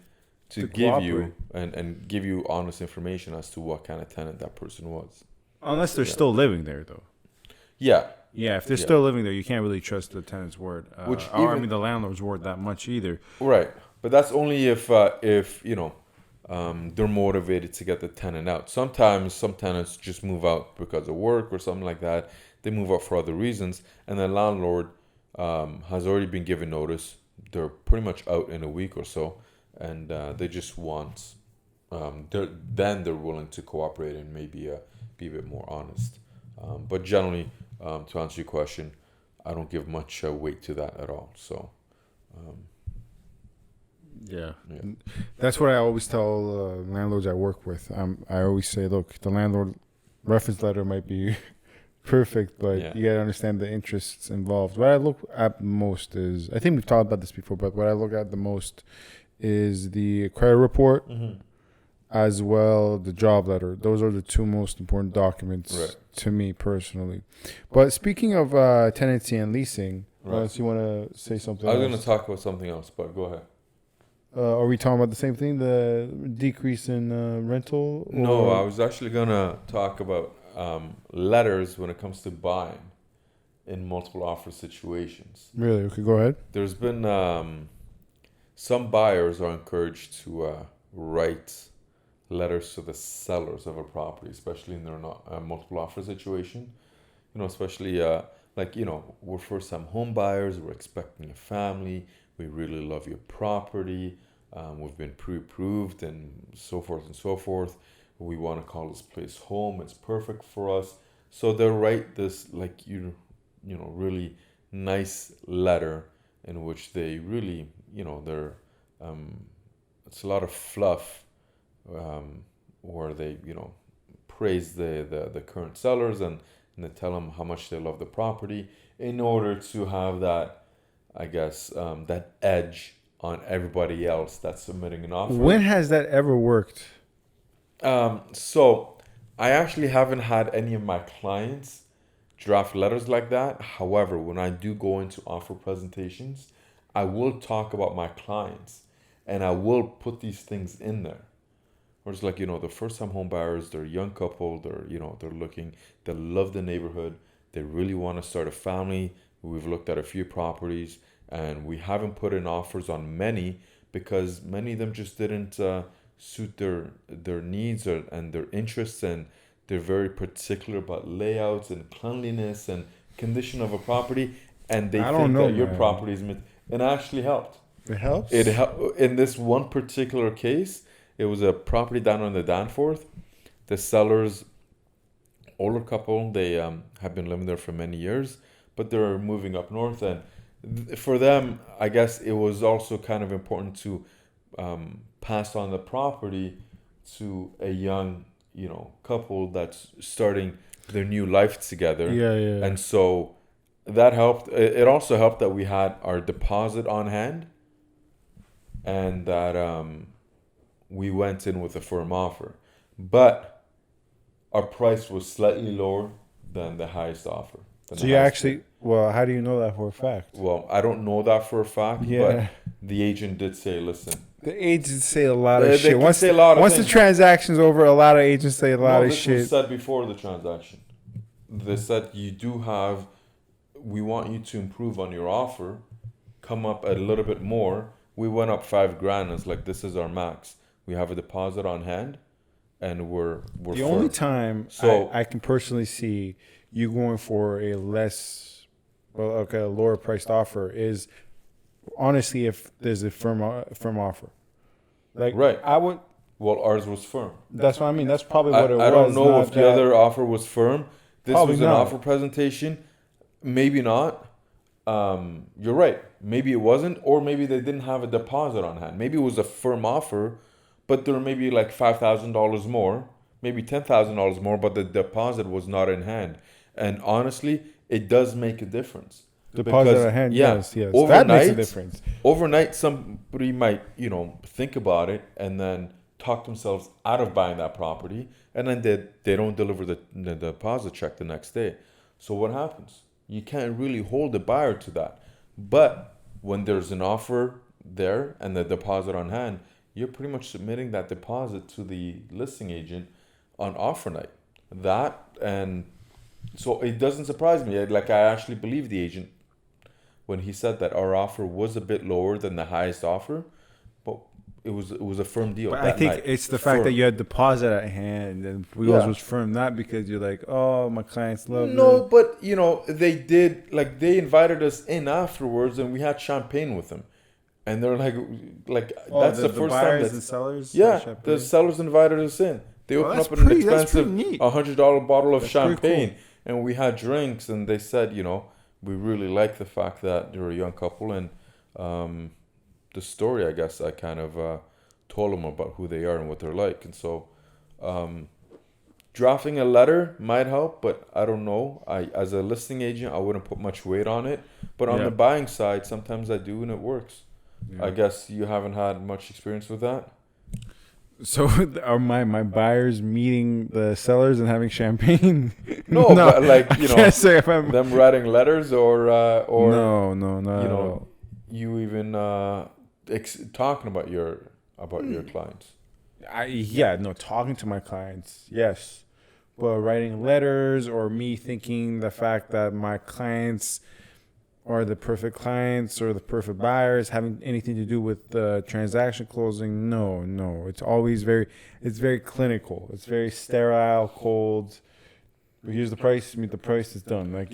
to give you cooperate. and give you honest information as to what kind of tenant that person was. Unless they're still living there, though. Yeah. Yeah, if they're Yeah. still living there, you can't really trust the tenant's word. Which The landlord's word that much either. Right. But that's only if they're motivated to get the tenant out. Sometimes some tenants just move out because of work or something like that. They move out for other reasons, and the landlord has already been given notice. They're pretty much out in a week or so, and they just want. They're willing to cooperate and maybe be a bit more honest. But generally, to answer your question, I don't give much weight to that at all. So. Yeah. Yeah. That's what I always tell landlords I work with. I always say, look, the landlord reference letter might be perfect, but Yeah. you got to understand the interests involved. What I look at most is, I think we've talked about this before, but what I look at the most is the credit report, as well the job letter. Those are the two most important documents Right. to me personally. But speaking of tenancy and leasing, Right. unless you want to say something I was else. going to talk about something else, but go ahead. Are we talking about the same thing, the decrease in rental? No, or- I was actually going to talk about letters when it comes to buying in multiple offer situations. Really? Okay, go ahead. There's been some buyers are encouraged to write letters to the sellers of a property, especially in their multiple offer situation. Especially we're first-time home buyers, we're expecting a family, we really love your property, we've been pre-approved and so forth and so forth. We want to call this place home. It's perfect for us. So they'll write this really nice letter in which they really, they're it's a lot of fluff, where they praise the current sellers and they tell them how much they love the property in order to have that, I guess, that edge on everybody else that's submitting an offer. When has that ever worked? So I actually haven't had any of my clients draft letters like that. However, when I do go into offer presentations, I will talk about my clients and I will put these things in there. Where it's like, the first time home buyers, they're a young couple, they're looking, they love the neighborhood, they really want to start a family. We've looked at a few properties and we haven't put in offers on many because many of them just didn't suit their needs and their interests, and they're very particular about layouts and cleanliness and condition of a property, and they think that your property is and it actually helped. It helps? It helped. In this one particular case, it was a property down on the Danforth. The sellers, older couple, they have been living there for many years, but they're moving up north, and for them, I guess it was also kind of important to pass on the property to a young couple that's starting their new life together. Yeah. And so that helped. It also helped that we had our deposit on hand, and that we went in with a firm offer, but our price was slightly lower than the highest offer. So you actually, well, how do you know that for a fact? Well, I don't know that for a fact, but the agent did say, listen. The agents say a lot of shit. Once the transaction's over, a lot of agents say a lot of shit. This was said before the transaction. They said, we want you to improve on your offer, come up a little bit more. We went up $5,000. It's like, this is our max. We have a deposit on hand, and we're the only time I can personally see you going for a lower priced offer is honestly if there's a firm offer. Like, right. I would. Well, ours was firm. That's what I mean. That's probably what it was. I don't know if the other offer was firm. This was an offer presentation. Maybe not. You're right. Maybe it wasn't, or maybe they didn't have a deposit on hand. Maybe it was a firm offer, but there may be like $5,000 more, maybe $10,000 more, but the deposit was not in hand. And honestly, it does make a difference. Deposit on hand, yes. Overnight, that makes a difference. Overnight, somebody might, think about it and then talk themselves out of buying that property, and then they don't deliver the deposit check the next day. So what happens? You can't really hold the buyer to that. But when there's an offer there and the deposit on hand, you're pretty much submitting that deposit to the listing agent on offer night. And so it doesn't surprise me. Like, I actually believe the agent when he said that our offer was a bit lower than the highest offer, but it was a firm deal. But I think it's the fact that you had deposit at hand and Wheels was firm, not because you're like, oh, my clients love it. No, but they did, like, they invited us in afterwards and we had champagne with them. And they're like that's the first time that the sellers. The sellers invited us in. They opened up an expensive $100 bottle of champagne, cool. And we had drinks. And they said, we really like the fact that you're a young couple, and the story, I guess, I kind of told them about who they are and what they're like. And so, drafting a letter might help, but I don't know. As a listing agent, I wouldn't put much weight on it. But on the buying side, sometimes I do, and it works. Yeah. I guess you haven't had much experience with that. So are my buyers meeting the sellers and having champagne? No, but like them writing letters or no, not at all. You even talking about your clients. Talking to my clients, yes, but writing letters or me thinking the fact that my clients are the perfect clients or the perfect buyers having anything to do with the transaction closing. No. It's always very clinical. It's very sterile, cold. Here's the price. The price is done. It's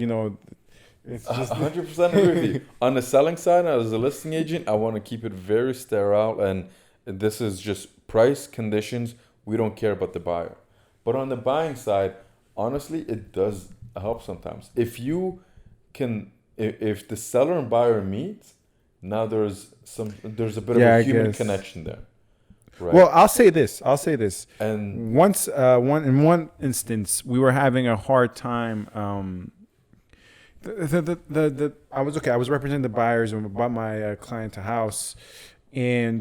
just 100% agree with you. On the selling side, as a listing agent, I want to keep it very sterile. And this is just price, conditions. We don't care about the buyer. But on the buying side, honestly, it does help sometimes. If the seller and buyer meet, now there's a bit of a human connection there. Right? Well, I'll say this. And once, in one instance, we were having a hard time. I was representing the buyers and bought my client a house, and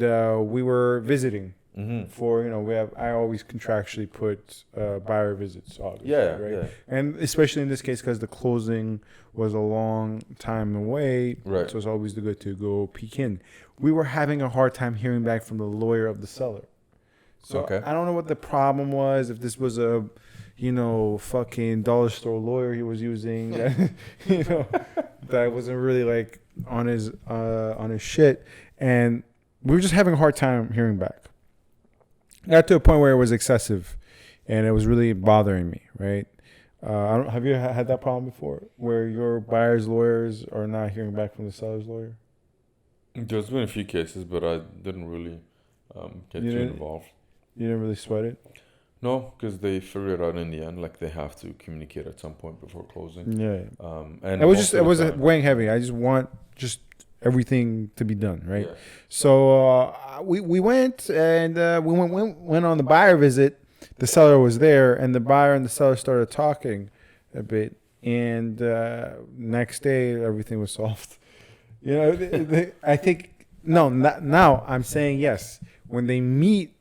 we were visiting. Mm-hmm. I always contractually put buyer visits, obviously, right? Yeah. And especially in this case, because the closing was a long time away, right? So it's always good to go peek in. We were having a hard time hearing back from the lawyer of the seller. So I don't know what the problem was. If this was a, fucking dollar store lawyer he was using, that wasn't really like on his shit, and we were just having a hard time hearing back. Got to a point where it was excessive, and it was really bothering me. Right? Have you had that problem before, where your buyer's lawyers are not hearing back from the seller's lawyer? There's been a few cases, but I didn't really get too involved. You didn't really sweat it? No, because they figure it out in the end. Like, they have to communicate at some point before closing. Yeah. And it was weighing heavy. I just want everything to be done, right? Yeah. So we went and we went on the buyer visit, the seller was there, and the buyer and the seller started talking a bit, and next day everything was solved. You know, I think now I'm saying yes. When they meet,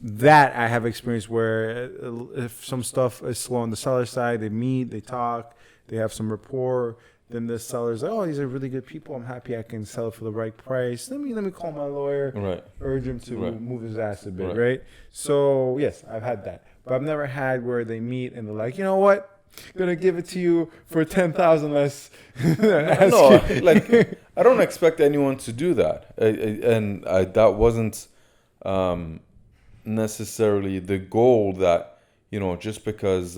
that I have experience where if some stuff is slow on the seller side, they meet, they talk, they have some rapport. Then the seller's like, oh, these are really good people. I'm happy I can sell it for the right price. Let me call my lawyer, urge him to move his ass a bit, right? So yes, I've had that, but I've never had where they meet and they're like, you know what, I'm gonna give it to you for 10,000 less. No, like I don't expect anyone to do that, and that wasn't necessarily the goal. That just because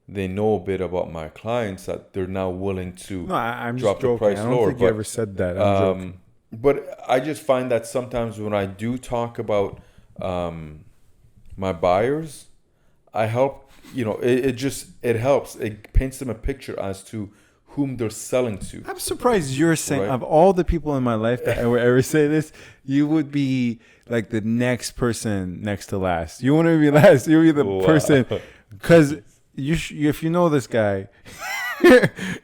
they know a bit about my clients, that they're now willing to I'm drop just the joking. price I don't lower. think you ever said that. I'm joking. But I just find that sometimes when I do talk about my buyers, I help. It helps. It paints them a picture as to whom they're selling to. I'm surprised you're saying, of all the people in my life that I would ever say this, you would be like the next person next to last. You wouldn't be last. You would be the person, because if you know this guy,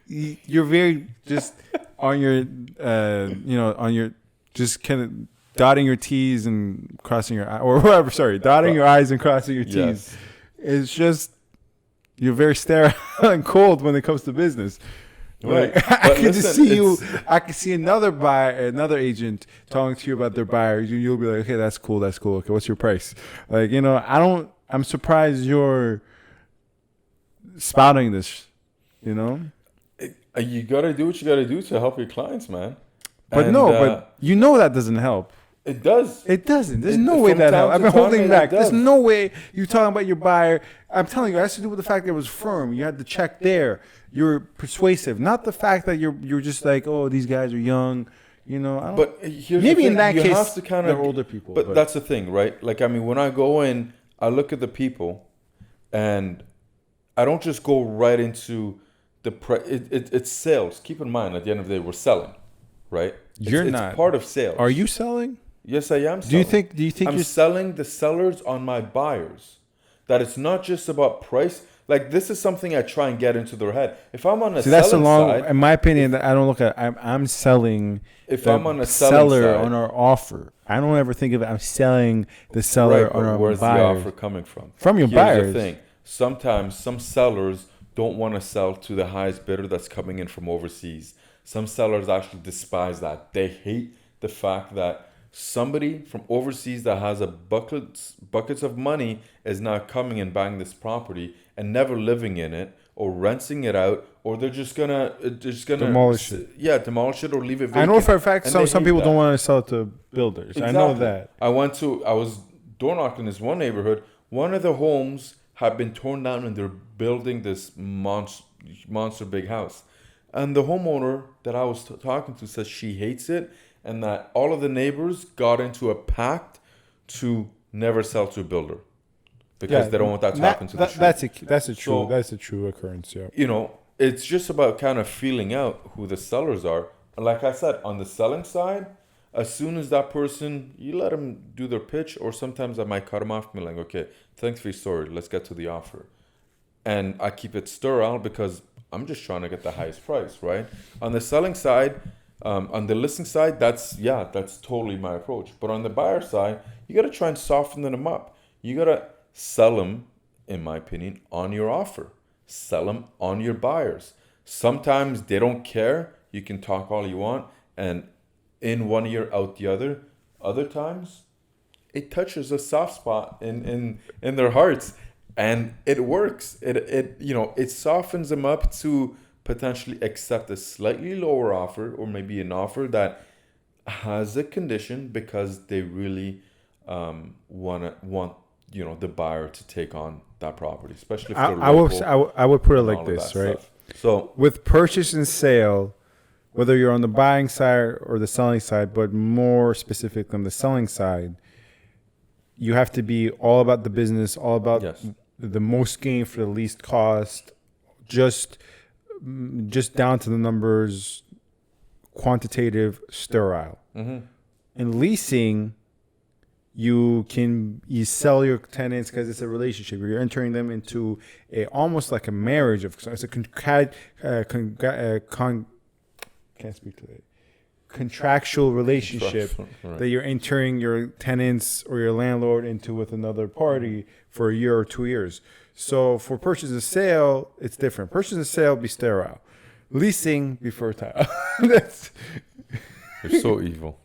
you're very just on your, on your, just kind of dotting your T's and crossing your or whatever. Sorry, dotting your I's and crossing your T's. Yes. It's just you're very sterile and cold when it comes to business. Right. Like, I can just see you. I can see another buyer, another agent talking to you about their buyers. You'll be like, okay, that's cool. Okay, what's your price? Like, I'm surprised you're spouting this. You gotta do what you gotta do to help your clients, man. But that doesn't help. It does. It doesn't. There's no way that helps. I've been holding back. There's no way you talking about your buyer. I'm telling you, it has to do with the fact that it was firm. You had the check there. You're persuasive, not the fact that you're just like, oh, these guys are young. But here's maybe the thing. In that you case, have to kind they're of older people. But that's the thing, right? Like, I mean, when I go in, I look at the people, and I don't just go right into the it's sales. Keep in mind, at the end of the day, we're selling, right? It's part of sales. Are you selling? Yes, I am selling. Do you think I'm selling the sellers on my buyers? That it's not just about price. Like, this is something I try and get into their head. If I'm on a selling side, in my opinion, I don't look at. I'm selling. If I'm on a seller on our offer, I don't ever think of it. I'm selling the seller on our where's buyers. the offer coming from? From your buyers. Here's the thing. Sometimes some sellers don't want to sell to the highest bidder that's coming in from overseas. Some sellers actually despise that. They hate the fact that somebody from overseas that has buckets of money is now coming and buying this property and never living in it or renting it out, or they're just gonna demolish it. Yeah, demolish it or leave it vacant. I know for a fact some people don't want to sell it to builders. Exactly. I know that. I was door knocking in this one neighborhood. One of the homes had been torn down and they're building this monster big house. And the homeowner that I was talking to says she hates it, and that all of the neighbors got into a pact to never sell to a builder because they don't want that to happen to the street. That's a true occurrence. Yeah. It's just about kind of feeling out who the sellers are. And like I said, on the selling side, as soon as that person, you let them do their pitch, or sometimes I might cut them off and be like, okay, thanks for your story. Let's get to the offer. And I keep it sterile because I'm just trying to get the highest price, right? On the selling side, on the listing side, that's totally my approach. But on the buyer side, you got to try and soften them up. You got to sell them, in my opinion, on your offer. Sell them on your buyers. Sometimes they don't care. You can talk all you want, and in one ear, out the other. Other times, it touches a soft spot in their hearts, and it works. It softens them up to potentially accept a slightly lower offer, or maybe an offer that has a condition because they really want the buyer to take on that property, especially if they're local. I would put it like this, right? Stuff. So with purchase and sale, whether you're on the buying side or the selling side, but more specifically on the selling side, you have to be all about the business, all about the most gain for the least cost, just down to the numbers, quantitative, sterile. Mm-hmm. In leasing, you sell your tenants because it's a relationship. You're entering them into almost like a marriage it's a can't speak to it. Contractual relationship right. that you're entering your tenants or your landlord into with another party for a year or 2 years. So for purchase and sale, it's different. Purchase and sale, be sterile. Leasing, be fertile. That's You're so evil.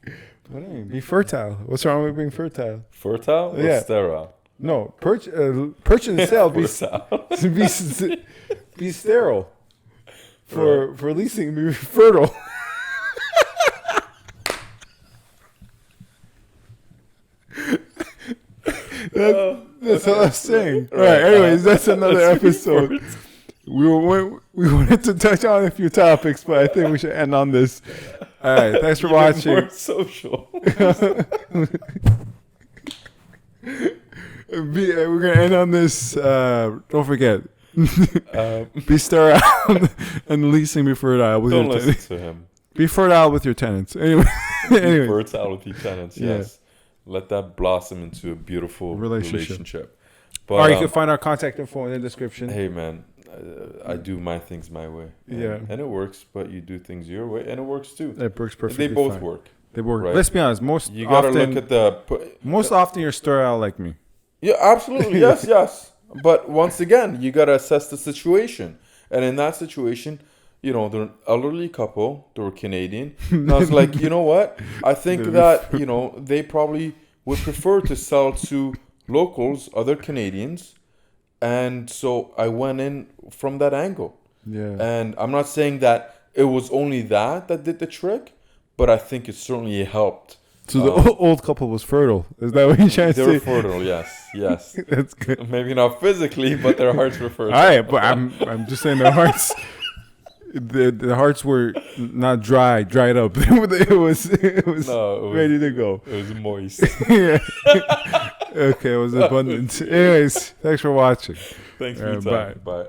what do you mean? Be fertile. What's wrong with being fertile? Fertile or Yeah. sterile? No, purchase and sale, be sterile. For leasing, be fertile. That's what I'm saying. All right. Anyways, that's another episode. We wanted to touch on a few topics, but I think we should end on this. All right. Thanks for watching. More social. We're gonna end on this. Don't forget. Be sterile and leasing be fertile with Don't your listen tenants. to him. Be fertile with your tenants. Anyway. Be fertile with your tenants. Yeah. Yes. Let that blossom into a beautiful relationship. But, Or you can find our contact info in the description. Hey, man, I do my things my way. And it works, but you do things your way, and it works too. It works perfectly. They both fine. work. They work. Right? Let's be honest. You gotta look at the. Most often, you're sterile like me. Yeah, absolutely. Yes. But once again, you gotta assess the situation, and in that situation, you know, they're an elderly couple. They were Canadian. And I was like, you know what? I think that they probably would prefer to sell to locals, other Canadians, and so I went in from that angle. Yeah. And I'm not saying that it was only that did the trick, but I think it certainly helped. So the old couple was fertile. Is that what you're trying to say? They were fertile, yes. That's good. Maybe not physically, but their hearts were fertile. All right, but I'm just saying their hearts. The hearts were not dried up. it was ready to go. It was moist. Yeah. Okay, it was abundant. Anyways, thanks for watching. Thanks for your time. Bye. Bye.